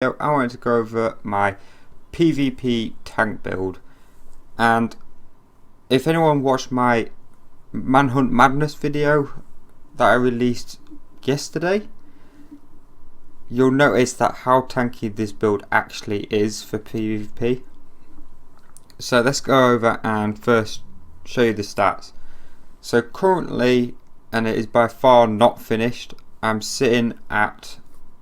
I wanted to go over my PvP tank build, and if anyone watched my Manhunt Madness video that I released yesterday, you'll notice that how tanky this build actually is for PvP. So let's go over and first show you the stats. So currently, and it is by far not finished, I'm sitting at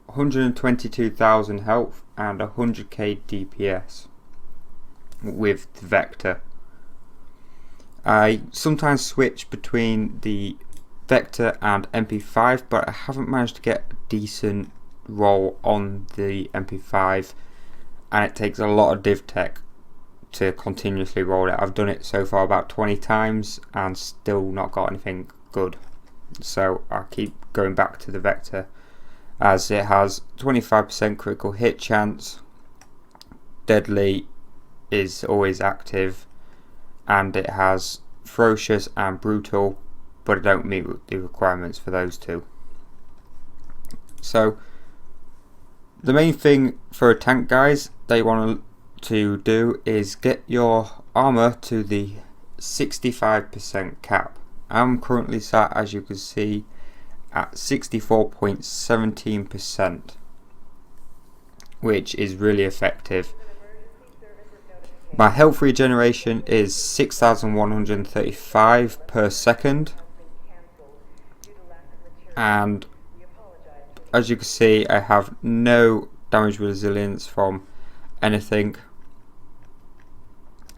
122,000 health and 100k DPS with the Vector. I sometimes switch between the Vector and MP5, but I haven't managed to get a decent roll on the MP5, and it takes a lot of div tech to continuously roll it. I've done it so far about 20 times and still not got anything good, so I keep going back to the Vector, as it has 25% critical hit chance, deadly is always active, and it has ferocious and brutal, but I don't meet the requirements for those two. So the main thing for a tank, guys, they want to do is get your armor to the 65% cap. I'm currently sat, as you can see, at 64.17%, which is really effective. My health regeneration is 6,135 per second, and as you can see, I have no damage resilience from anything.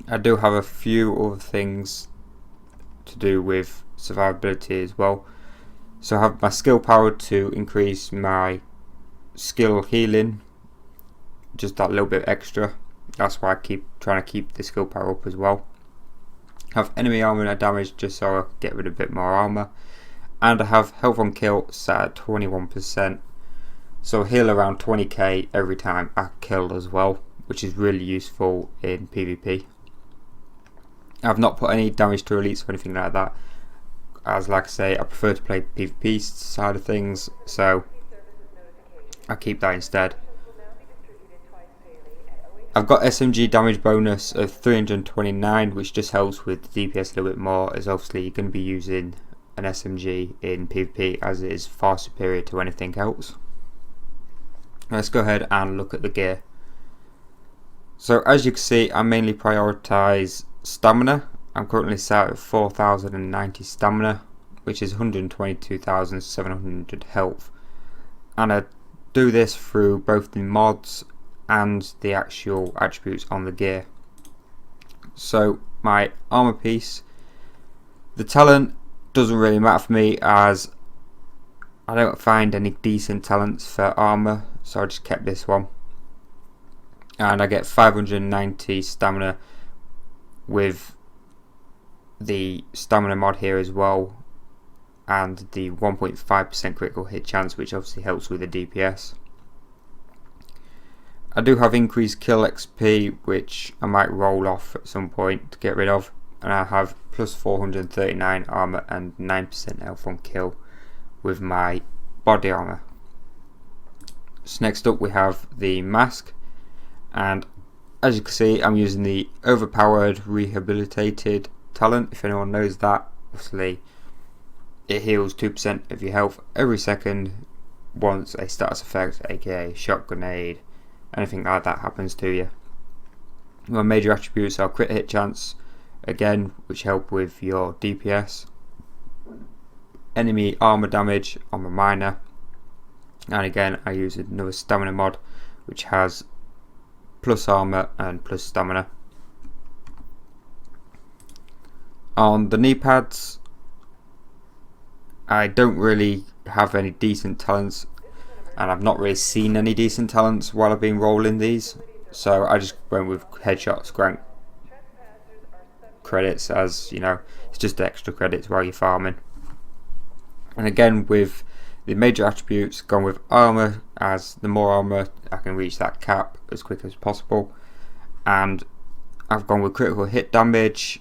I do have a few other things to do with survivability as well. So I have my skill power to increase my skill healing, just that little bit extra. That's why I keep trying to keep the skill power up as well. I have enemy armor and damage just so I get rid of a bit more armor. And I have health on kill set at 21%. So I heal around 20k every time I kill as well, which is really useful in PvP. I've not put any damage to elites or anything like that, as like I say, I prefer to play PvP side of things, so I keep that instead. I've got SMG damage bonus of 329, which just helps with the DPS a little bit more, as obviously you're going to be using an SMG in PvP, as it is far superior to anything else. Let's go ahead and look at the gear. So as you can see, I mainly prioritise stamina. I'm currently sat at 4,090 stamina, which is 122,700 health, and I do this through both the mods and the actual attributes on the gear. So my armor piece, the talent doesn't really matter for me, as I don't find any decent talents for armor, so I just kept this one, and I get 590 stamina with the stamina mod here as well, and the 1.5% critical hit chance, which obviously helps with the DPS. I do have increased kill XP, which I might roll off at some point to get rid of, and I have plus 439 armor and 9% health on kill with my body armor. So next up we have the mask, and as you can see, I'm using the overpowered rehabilitated talent. If anyone knows that, obviously it heals 2% of your health every second once a status effect, aka shot grenade, anything like that happens to you. My major attributes are crit hit chance, again, which help with your DPS, enemy armor damage on my miner, and again I use another stamina mod which has plus armor and plus stamina. On the knee pads, I don't really have any decent talents, and I've not really seen any decent talents while I've been rolling these, so I just went with headshots grant credits, as you know, it's just extra credits while you're farming. And again, with the major attributes, gone with armor, as the more armor I can reach that cap as quick as possible, and I've gone with critical hit damage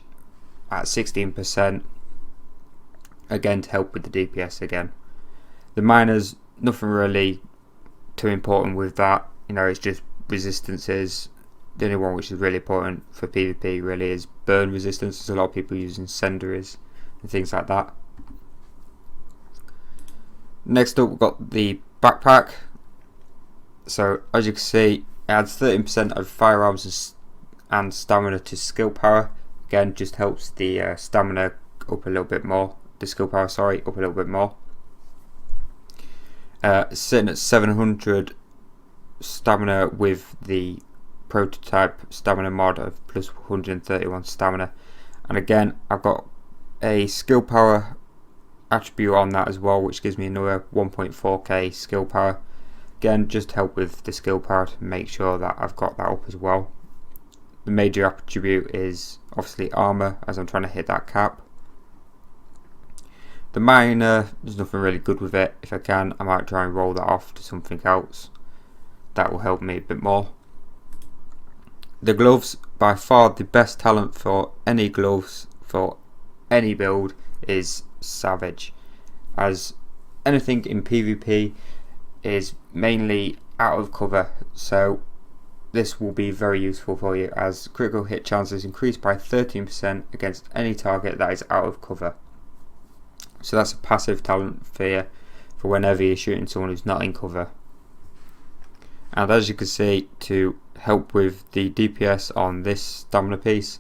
at 16%, again to help with the DPS again. The miners, nothing really too important with that. it's just resistances. The only one which is really important for PvP really is burn resistance. There's a lot of people using incendiaries and things like that. Next up, we've got the backpack. So as you can see, it adds 13% of firearms and stamina to skill power. Again, just helps the stamina up a little bit more. The skill power, sorry, up a little bit more. Sitting at 700 stamina with the prototype stamina mod of plus 131 stamina, and again I've got a skill power attribute on that as well, which gives me another 1.4k skill power. Again, just help with the skill power to make sure that I've got that up as well. The major attribute is obviously armor, as I'm trying to hit that cap. The minor, there's nothing really good with it. If I can, I might try and roll that off to something else that will help me a bit more. The gloves, by far the best talent for any gloves for any build, is Savage, as anything in PvP is mainly out of cover, so this will be very useful for you, as critical hit chances increase by 13% against any target that is out of cover. So that's a passive talent for you for whenever you're shooting someone who's not in cover. And as you can see, to help with the DPS on this stamina piece,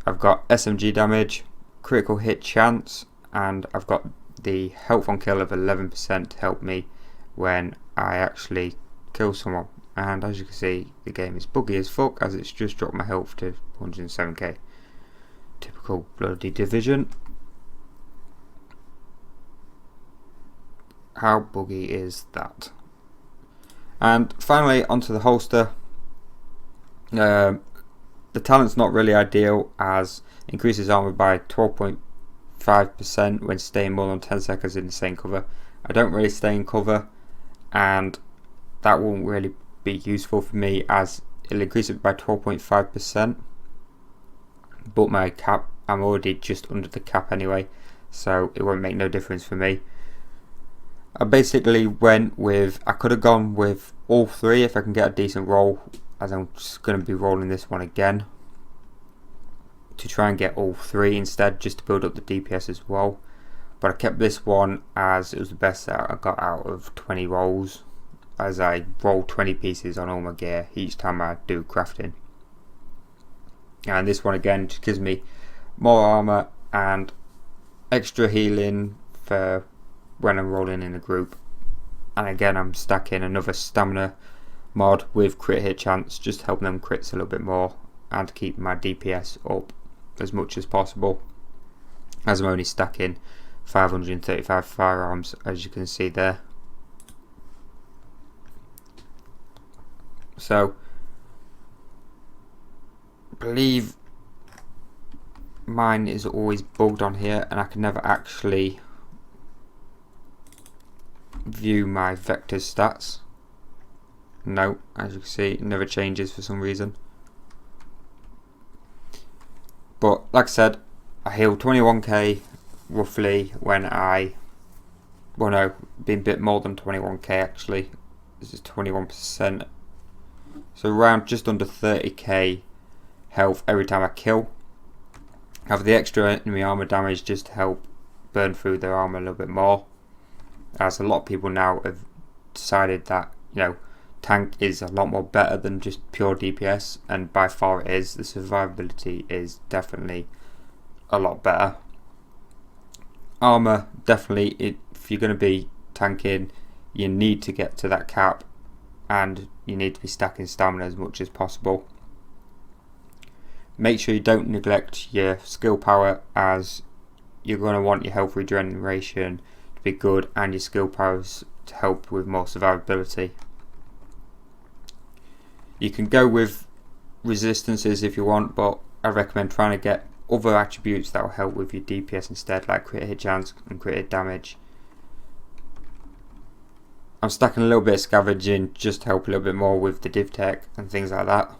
I've got SMG damage, critical hit chance, and I've got the health on kill of 11% to help me when I actually kill someone. And as you can see, the game is buggy as fuck, as it's just dropped my health to 107k. Typical bloody Division. How buggy is that? And finally, onto the holster. The talent's not really ideal, as increases armor by 12.5% when staying more than 10 seconds in the same cover. I don't really stay in cover, and that won't really be useful for me, as it'll increase it by 12.5%. But my cap, I'm already just under the cap anyway, so it won't make no difference for me. I basically went with, I could have gone with all three if I can get a decent roll, as I'm just going to be rolling this one again to try and get all three instead, just to build up the DPS as well. But I kept this one as it was the best that I got out of 20 rolls, as I roll 20 pieces on all my gear each time I do crafting. And this one again just gives me more armor and extra healing for when I'm rolling in a group. And again, I'm stacking another stamina mod with crit hit chance, just to help them crits a little bit more and to keep my DPS up as much as possible, as I'm only stacking 535 firearms, as you can see there. So I believe mine is always bugged on here, and I can never actually view my vector stats. No, as you can see, it never changes for some reason. But like I said, I healed 21k roughly when I, well no, been a bit more than 21k actually. This is 21%. So around just under 30k health every time I kill. I have the extra enemy armor damage just to help burn through their armor a little bit more, as a lot of people now have decided that, tank is a lot more better than just pure DPS, and by far it is. The survivability is definitely a lot better. Armor, definitely, if you're going to be tanking, you need to get to that cap, and you need to be stacking stamina as much as possible. Make sure you don't neglect your skill power, as you're going to want your health regeneration to be good and your skill powers to help with more survivability. You can go with resistances if you want, but I recommend trying to get other attributes that will help with your DPS instead, like crit hit chance and crit hit damage. I'm stacking a little bit of scavenging just to help a little bit more with the div tech and things like that.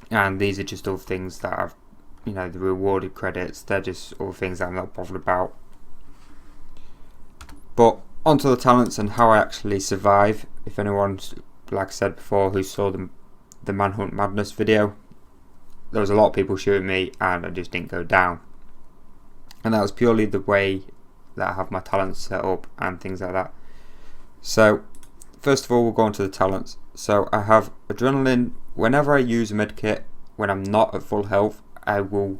And these are just all things that I've, the rewarded credits, they're just all things that I'm not bothered about. But onto the talents and how I actually survive. If anyone's like I said before, who saw the Manhunt Madness video, there was a lot of people shooting me and I just didn't go down. And that was purely the way that I have my talents set up and things like that. So first of all, we'll go on to the talents. So I have adrenaline. Whenever I use a medkit, when I'm not at full health, I will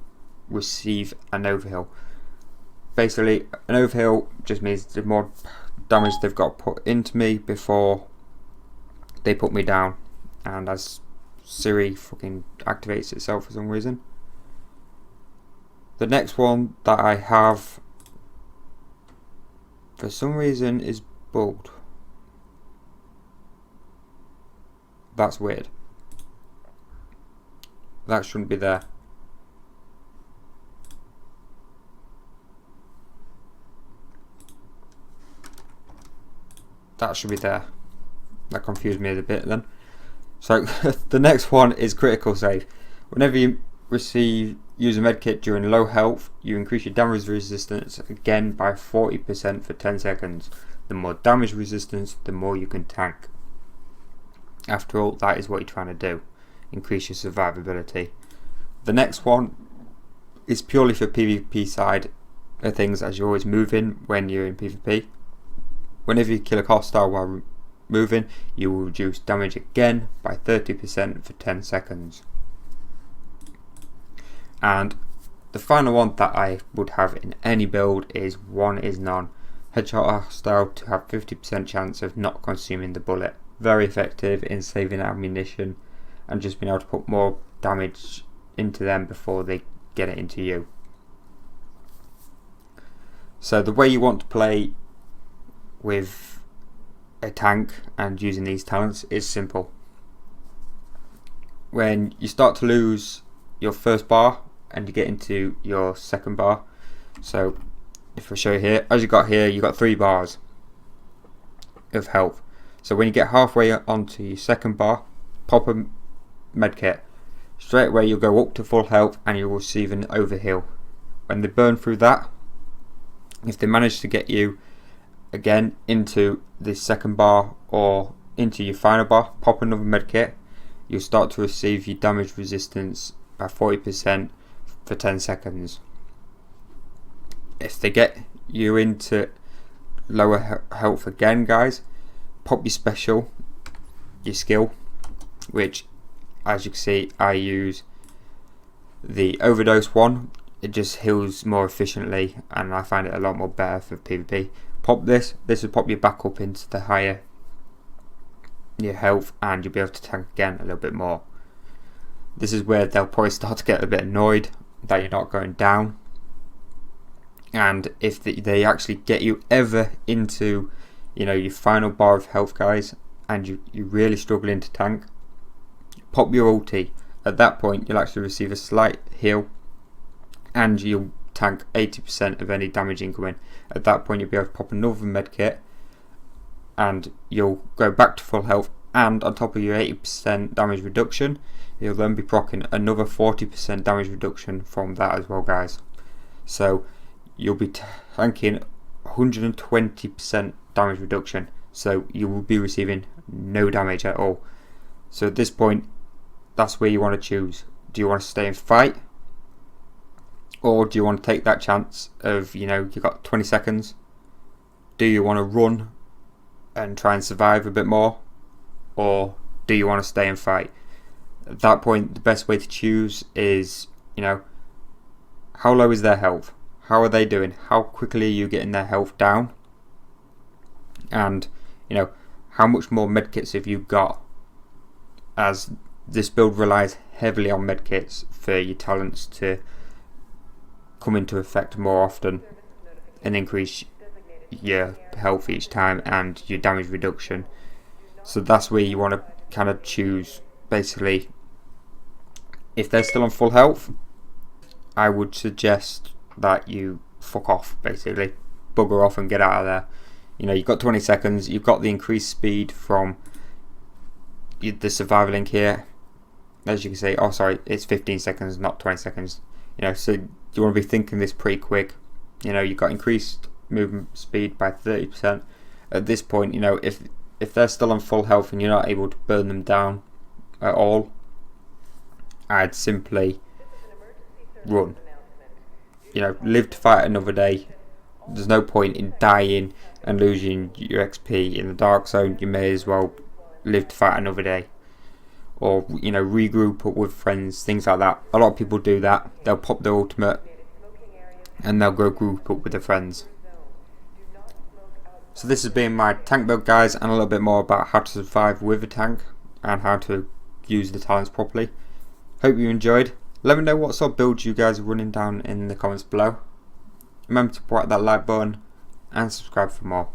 receive an overheal. Basically, an overheal just means the more damage they've got put into me before they put me down. And as Siri fucking activates itself for some reason. The next one that I have, for some reason, is bugged. That's weird. That shouldn't be there. That should be there. That confused me a bit then. So the next one is critical save. Whenever you use a medkit during low health, you increase your damage resistance again by 40% for 10 seconds. The more damage resistance, the more you can tank. After all, that is what you're trying to do. Increase your survivability. The next one is purely for PvP side of things, as you're always moving when you're in PvP. Whenever you kill a hostile while moving, you will reduce damage again by 30% for 10 seconds. And the final one that I would have in any build is one is none. Headshot hostile to have 50% chance of not consuming the bullet. Very effective in saving ammunition and just being able to put more damage into them before they get it into you. So the way you want to play with a tank and using these talents is simple. When you start to lose your first bar and you get into your second bar, so if I show you here, as you got here, you got 3 bars of health. So when you get halfway onto your second bar, pop a medkit. Straight away you'll go up to full health and you'll receive an overheal. When they burn through that, if they manage to get you again into the second bar or into your final bar, pop another medkit. You'll start to receive your damage resistance by 40% for 10 seconds. If they get you into lower health again, guys, pop your special, your skill, which as you can see I use the overdose one. It just heals more efficiently and I find it a lot more better for PvP. Pop this will pop you back up into the higher your health and you'll be able to tank again a little bit more. This is where they'll probably start to get a bit annoyed that you're not going down, and if they actually get you ever into your final bar of health, guys, and you're really struggling to tank, pop your ulti. At that point you'll actually receive a slight heal and you'll tank 80% of any damage incoming. At that point you'll be able to pop another medkit and you'll go back to full health, and on top of your 80% damage reduction you'll then be proccing another 40% damage reduction from that as well, guys. So you'll be tanking 120% damage reduction, so you will be receiving no damage at all. So at this point, that's where you want to choose. Do you want to stay and fight, or do you want to take that chance of you've got 20 seconds? Do you want to run and try and survive a bit more, or do you want to stay and fight? At that point, the best way to choose is how low is their health, how are they doing, how quickly are you getting their health down, and how much more medkits have you got, as this build relies heavily on medkits for your talents to come into effect more often and increase your health each time and your damage reduction. So that's where you want to kind of choose. Basically, if they're still on full health, I would suggest that you fuck off, basically bugger off and get out of there. You've got 20 seconds, you've got the increased speed from the survival link here. As you can see, it's 15 seconds, not 20 seconds. So you want to be thinking this pretty quick. You've got increased movement speed by 30%. At this point, if if they're still on full health and you're not able to burn them down at all, I'd simply run. You know, live to fight another day. There's no point in dying and losing your XP in the dark zone. You may as well live to fight another day, or you know, regroup up with friends, things like that. A lot of people do that. They'll pop their ultimate and they'll go group up with their friends. So this has been my tank build, guys, and a little bit more about how to survive with a tank and how to use the talents properly. Hope you enjoyed. Let me know what sort of builds you guys are running down in the comments below. Remember to whack that like button and subscribe for more.